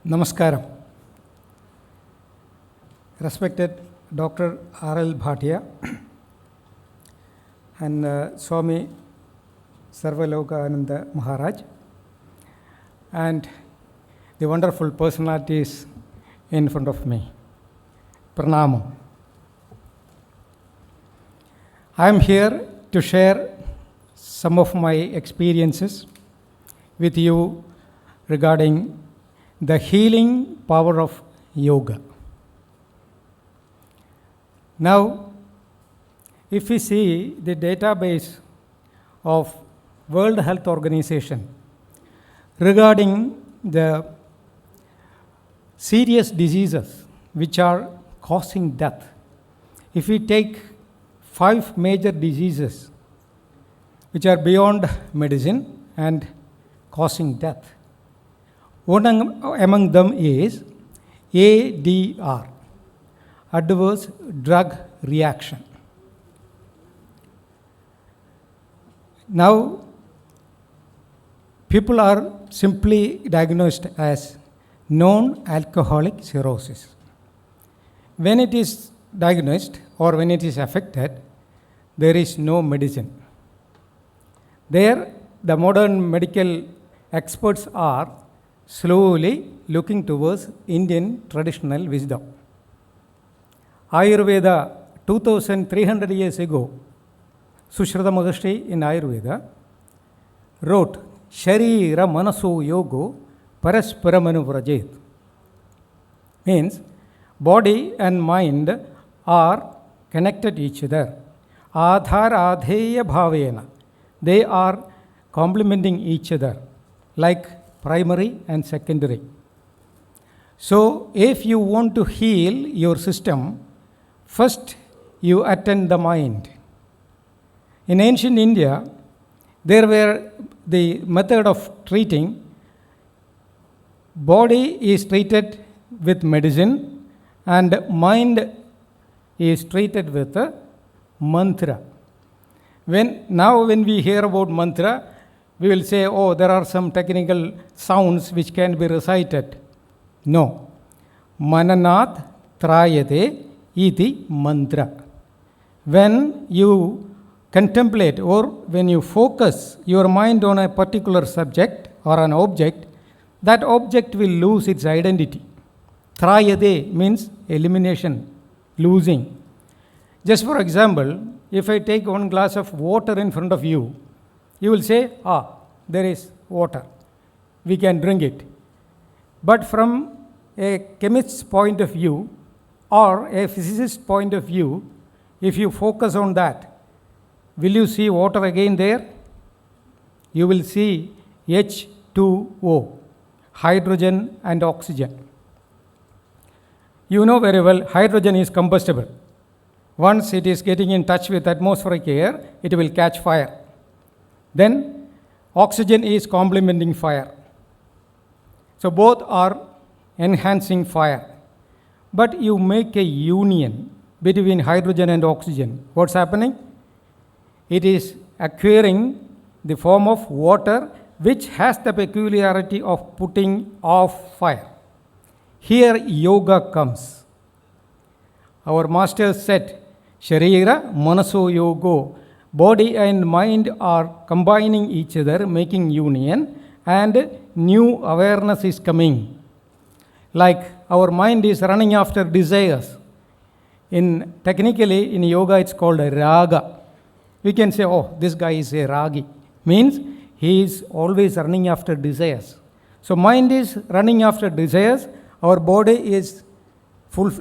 Namaskaram. Respected Dr. R.L. Bhatia and Swami Sarvalokananda Maharaj and the wonderful personalities in front of me. Pranamam. I am here to share some of my experiences with you regarding the healing power of yoga. Now, if we see the database of World Health Organization regarding the serious diseases which are causing death, if we take 5 major diseases which are beyond medicine and causing death, one among them is ADR, adverse drug reaction. Now, people are simply diagnosed as non-alcoholic cirrhosis. When it is diagnosed or when it is affected, there is no medicine. There, the modern medical experts are slowly looking towards Indian traditional wisdom. Ayurveda, 2300 years ago, Sushruta Maharshi in Ayurveda wrote, Sharira Manaso Yogo Parasparamanu Vrajet. Means, body and mind are connected to each other. Adhar Adheya Bhavena. They are complementing each other like primary and secondary. So, if you want to heal your system, first you attend the mind. In ancient India, there were the method of treating. Body is treated with medicine and mind is treated with a mantra. When we hear about mantra, we will say, oh, there are some technical sounds which can be recited. No. Mananat trayate iti mantra. When you contemplate or when you focus your mind on a particular subject or an object, that object will lose its identity. Trayate means elimination, losing. Just for example, if I take one glass of water in front of you, you will say, there is water. We can drink it. But from a chemist's point of view or a physicist's point of view, if you focus on that, will you see water again there? You will see H2O, hydrogen and oxygen. You know very well, hydrogen is combustible. Once it is getting in touch with atmospheric air, it will catch fire. Then oxygen is complementing fire. So both are enhancing fire. But you make a union between hydrogen and oxygen. What's happening? It is acquiring the form of water which has the peculiarity of putting off fire. Here yoga comes. Our masters said, Sharira Manaso Yogo. Body and mind are combining each other, making union, and new awareness is coming. Like our mind is running after desires. Technically, in yoga, it's called a raga. We can say, oh, this guy is a ragi. Means he is always running after desires. So mind is running after desires. Our body is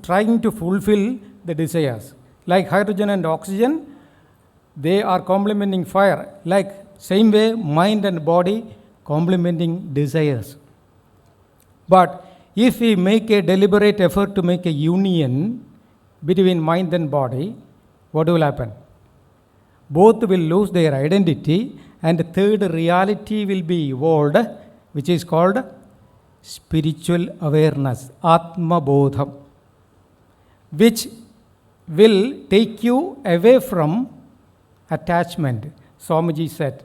trying to fulfill the desires. Like hydrogen and oxygen, they are complementing fire. Like same way, mind and body complementing desires. But if we make a deliberate effort to make a union between mind and body, what will happen? Both will lose their identity and the third reality will be evolved, which is called spiritual awareness, Atma Bodham, which will take you away from attachment. Swamiji said,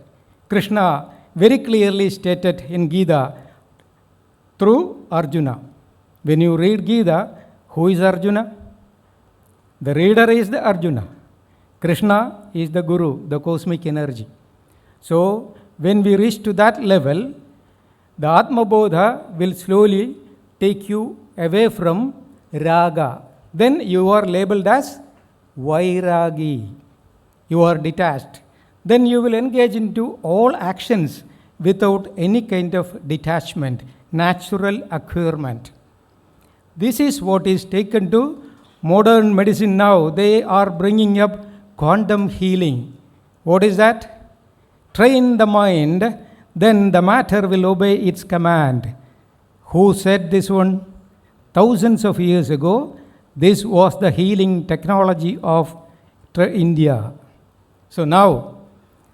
Krishna very clearly stated in Gita, through Arjuna. When you read Gita, who is Arjuna? The reader is the Arjuna. Krishna is the Guru, the cosmic energy. So, when we reach to that level, the Atma Bodha will slowly take you away from Raga. Then you are labeled as Vairagi. You are detached. Then you will engage into all actions without any kind of detachment, natural acquirement. This is what is taken to modern medicine now. They are bringing up quantum healing. What is that? Train the mind, then the matter will obey its command. Who said this one? Thousands of years ago, this was the healing technology of India. So now,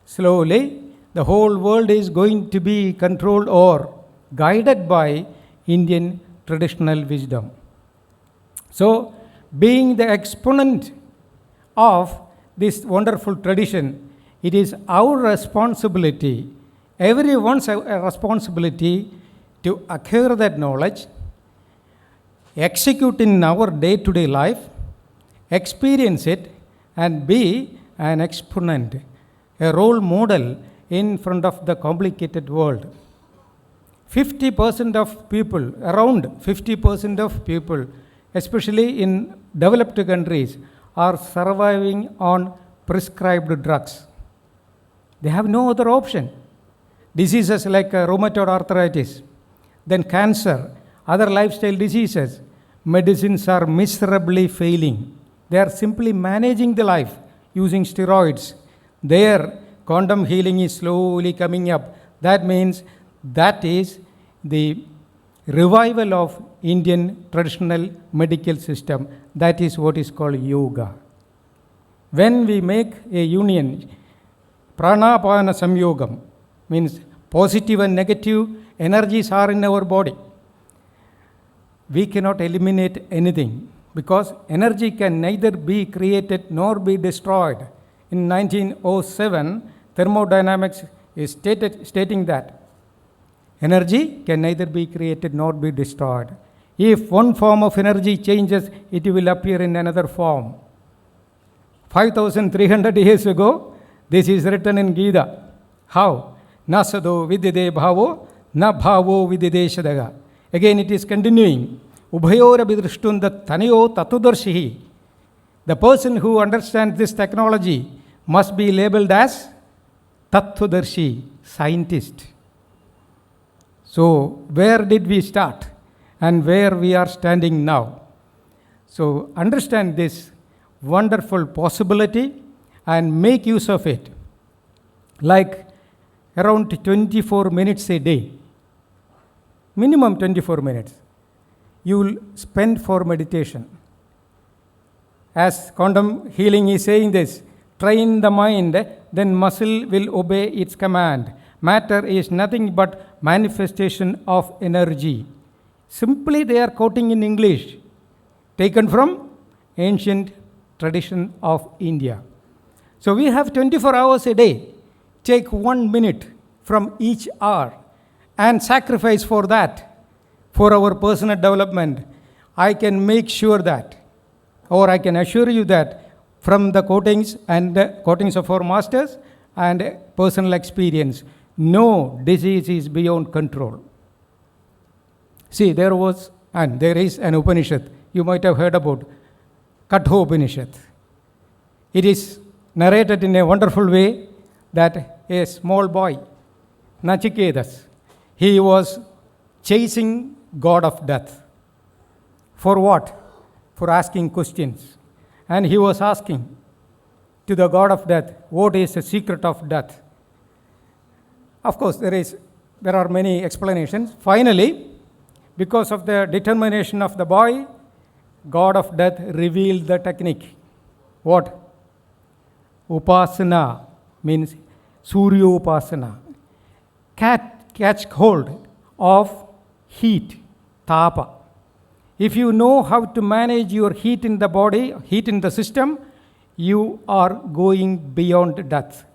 slowly, the whole world is going to be controlled or guided by Indian traditional wisdom. So, being the exponent of this wonderful tradition, it is our responsibility, everyone's responsibility to acquire that knowledge, execute in our day-to-day life, experience it, and be an exponent, a role model in front of the complicated world. 50% of people, around 50% of people, especially in developed countries, are surviving on prescribed drugs. They have no other option. Diseases like rheumatoid arthritis, then cancer, other lifestyle diseases, medicines are miserably failing. They are simply managing the life using steroids. Their quantum healing is slowly coming up. That means that is the revival of Indian traditional medical system. That is what is called yoga. When we make a union, pranapana samyogam, means positive and negative energies are in our body. We cannot eliminate anything because energy can neither be created nor be destroyed. In 1907, thermodynamics is stating that energy can neither be created nor be destroyed. If one form of energy changes, it will appear in another form. 5,300 years ago, this is written in Gita. How? Na sado vidyade bhavo, na bhavo vidyade shadaga. Again, it is continuing. Ubhayora bidrishtunda tanayo tatudarshihi. The person who understands this technology must be labeled as Tattvadarshi, scientist. So, where did we start and where we are standing now? So, understand this wonderful possibility and make use of it. Like around 24 minutes a day, minimum 24 minutes, you will spend for meditation. As quantum healing is saying this, train the mind, then muscle will obey its command. Matter is nothing but manifestation of energy. Simply they are quoting in English, taken from ancient tradition of India. So we have 24 hours a day. Take 1 minute from each hour and sacrifice for that, for our personal development. I can make sure that, or I can assure you that from the quotings and the quotings of our masters and personal experience, no disease is beyond control. See, there was and there is an Upanishad. You might have heard about Katho Upanishad. It is narrated in a wonderful way that a small boy, Nachiketas, he was chasing God of death. For what? For asking questions. And he was asking to the God of death, what is the secret of death? Of course, there are many explanations. Finally, because of the determination of the boy, God of death revealed the technique. What? Upasana means Surya Upasana. Catch hold of heat, tapa. If you know how to manage your heat in the body, heat in the system, you are going beyond death.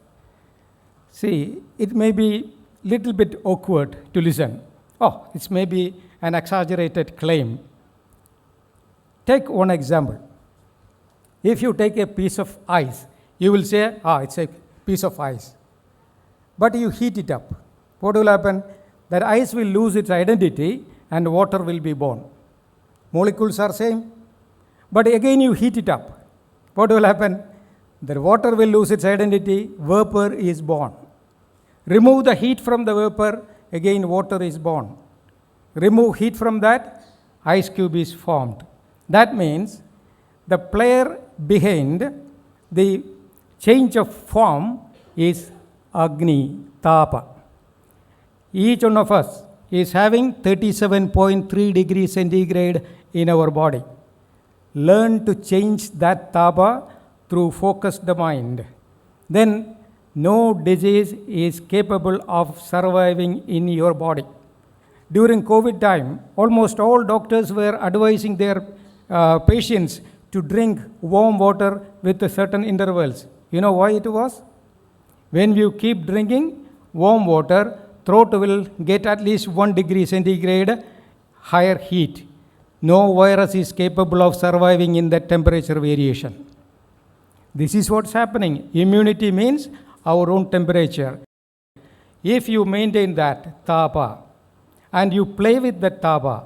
See, it may be little bit awkward to listen. Oh, it's maybe an exaggerated claim. Take one example. If you take a piece of ice, you will say, it's a piece of ice. But you heat it up. What will happen? That ice will lose its identity and water will be born. Molecules are same. But again you heat it up. What will happen? The water will lose its identity, vapor is born. Remove the heat from the vapor, again water is born. Remove heat from that, ice cube is formed. That means the player behind the change of form is Agni, Tapa. Each one of us is having 37.3 degrees centigrade in our body. Learn to change that Tapa through focused mind. Then no disease is capable of surviving in your body. During COVID time, almost all doctors were advising their patients to drink warm water with certain intervals. You know why it was? When you keep drinking warm water, throat will get at least 1 degree centigrade higher heat. No virus is capable of surviving in that temperature variation. This is what's happening. Immunity means our own temperature. If you maintain that Tapa and you play with that Tapa,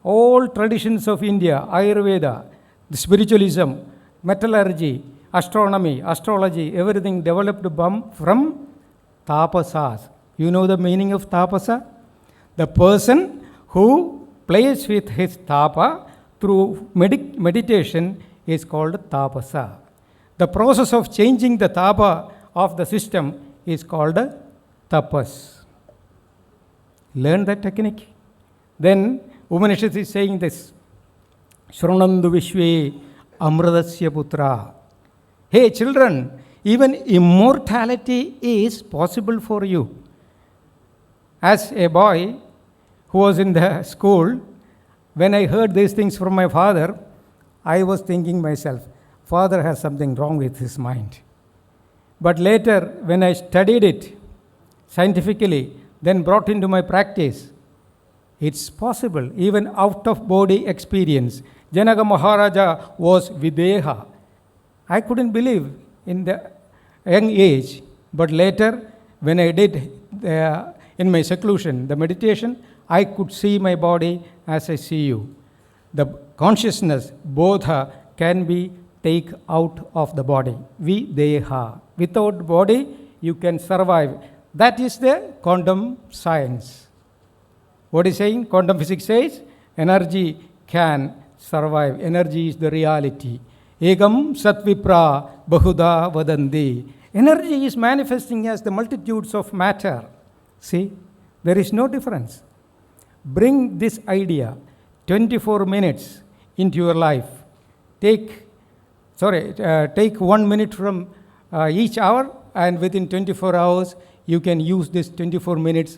all traditions of India, Ayurveda, the spiritualism, metallurgy, astronomy, astrology, everything developed from tapasas. You know the meaning of tapasa? The person who plays with his tapa through meditation is called tapasa. The process of changing the tapa of the system is called tapas. Learn that technique. Then Upanishad is saying this, Shranandu Vishwe Amradasya Putra. Hey children, even immortality is possible for you. As a boy who was in the school, when I heard these things from my father, I was thinking myself, father has something wrong with his mind. But later, when I studied it scientifically, then brought into my practice, it's possible, even out of body experience. Janaka Maharaja was Videha. I couldn't believe in the young age, but later, when I did in my seclusion, the meditation, I could see my body as I see you. The consciousness, bodha, can be taken out of the body. Videha. Without body, you can survive. That is the quantum science. What is saying? Quantum physics says energy can survive. Energy is the reality. Egam satvipra bahuda vadandi. Energy is manifesting as the multitudes of matter. See, there is no difference. Bring this idea 24 minutes into your life. Take 1 minute from each hour, and within 24 hours, you can use this 24 minutes,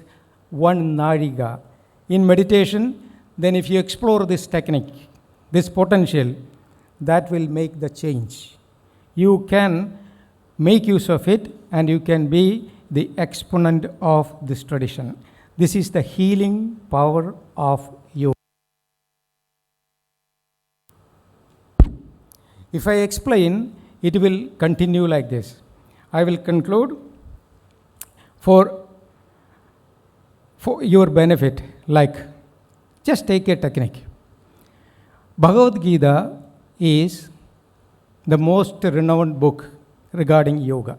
1 nadiga. In meditation, then if you explore this technique, this potential, that will make the change. You can make use of it, and you can be the exponent of this tradition. This is the healing power of yoga. If I explain, it will continue like this. I will conclude for your benefit, like, just take a technique. Bhagavad Gita is the most renowned book regarding yoga.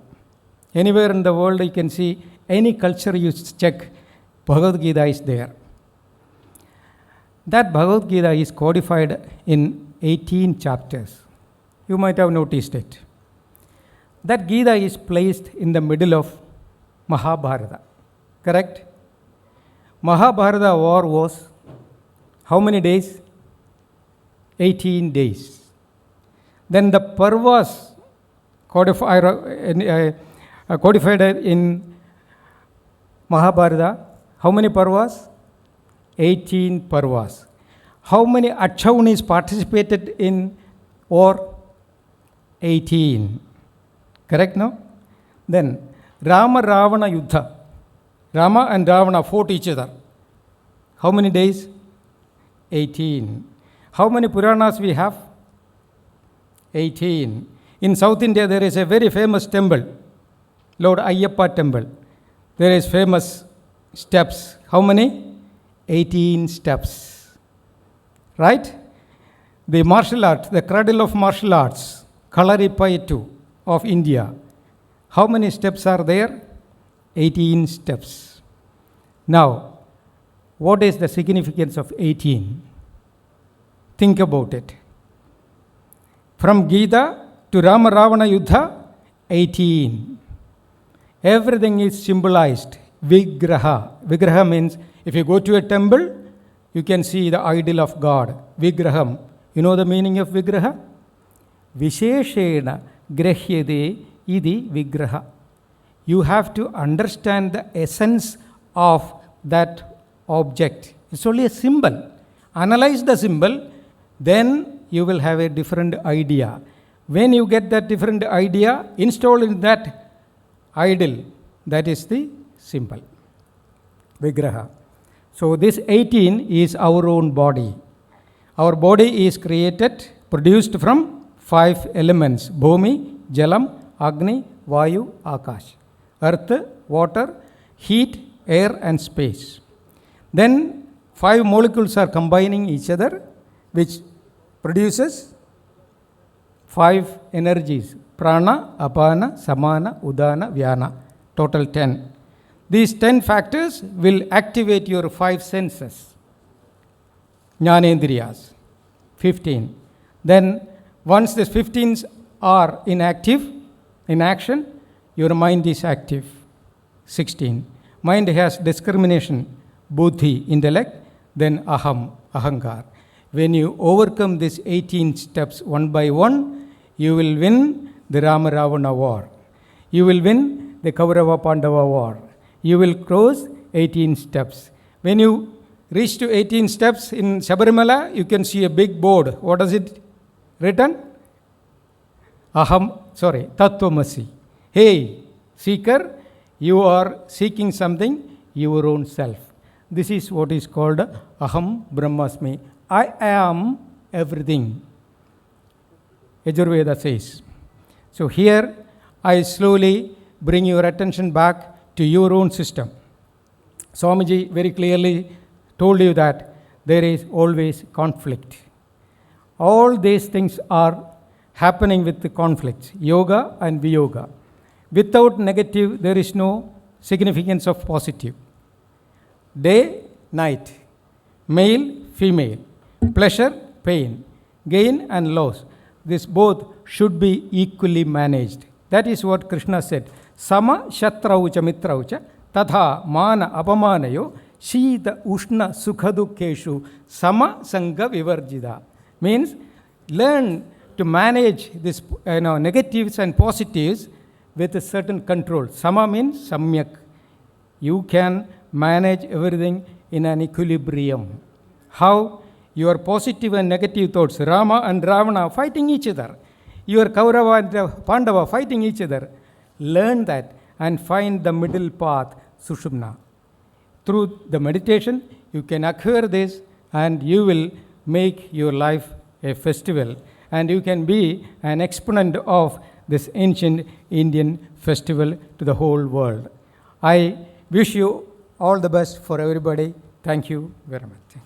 Anywhere in the world you can see, any culture you check, Bhagavad Gita is there. That Bhagavad Gita is codified in 18 chapters. You might have noticed it. That Gita is placed in the middle of Mahabharata. Correct? Mahabharata war was how many days? 18 days. Then the Parvas codified in Mahabharata. How many Parvas? 18 Parvas. How many Achaunis participated in war? 18. Correct, no? Then Rama Ravana Yuddha. Rama and Ravana fought each other. How many days? 18. How many Puranas we have? 18. In South India, there is a very famous temple, Lord Ayyappa temple. There is famous steps. How many? 18 steps. Right? The martial art, the cradle of martial arts, Kalaripayattu of India. How many steps are there? 18 steps. Now, what is the significance of 18? Think about it. From Gita to Rama Ravana Yuddha, 18. Everything is symbolized. Vigraha. Vigraha means if you go to a temple, you can see the idol of God. Vigraham. You know the meaning of Vigraha? Visheshena grahyade idi Vigraha. You have to understand the essence of that object. It's only a symbol. Analyze the symbol, then you will have a different idea. When you get that different idea, install in that idol. That is the symbol. Vigraha. So this 18 is our own body. Our body is created, produced from 5 elements. Bhumi, Jalam, Agni, Vayu, Akash. Earth, water, heat, air and space. Then 5 molecules are combining each other, which produces 5 energies. Prana, Apana, Samana, Udana, Vyana. Total 10. These 10 factors will activate your 5 senses. Jnanendriyas. 15. Then once these 15s are in action, your mind is active. 16. Mind has discrimination, buddhi, intellect, then aham, ahankar. When you overcome these 18 steps one by one, you will win the Rama Ravana war. You will win the Kaurava Pandava war. You will cross 18 steps. When you reach to 18 steps in Sabarimala, you can see a big board. What is it written? Tattvamasi. Hey, seeker, you are seeking something, your own self. This is what is called Aham Brahmasmi. I am everything. Yajurveda says. So here, I slowly bring your attention back to your own system. Swamiji very clearly told you that there is always conflict. All these things are happening with the conflicts, yoga and viyoga. Without negative, there is no significance of positive. Day, night, male, female, pleasure, pain, gain and loss. This both should be equally managed. That is what Krishna said. Sama shatraucha mitraucha tatha mana apamanayo shita ushna sukhadukeshu sama sangha vivarjida. Means learn to manage this negatives and positives with a certain control. Sama means samyak. You can manage everything in an equilibrium. How? Your positive and negative thoughts, Rama and Ravana fighting each other. Your Kaurava and Pandava fighting each other. Learn that and find the middle path, Sushumna. Through the meditation, you can acquire this and you will make your life a festival. And you can be an exponent of this ancient Indian festival to the whole world. I wish you all the best for everybody. Thank you very much.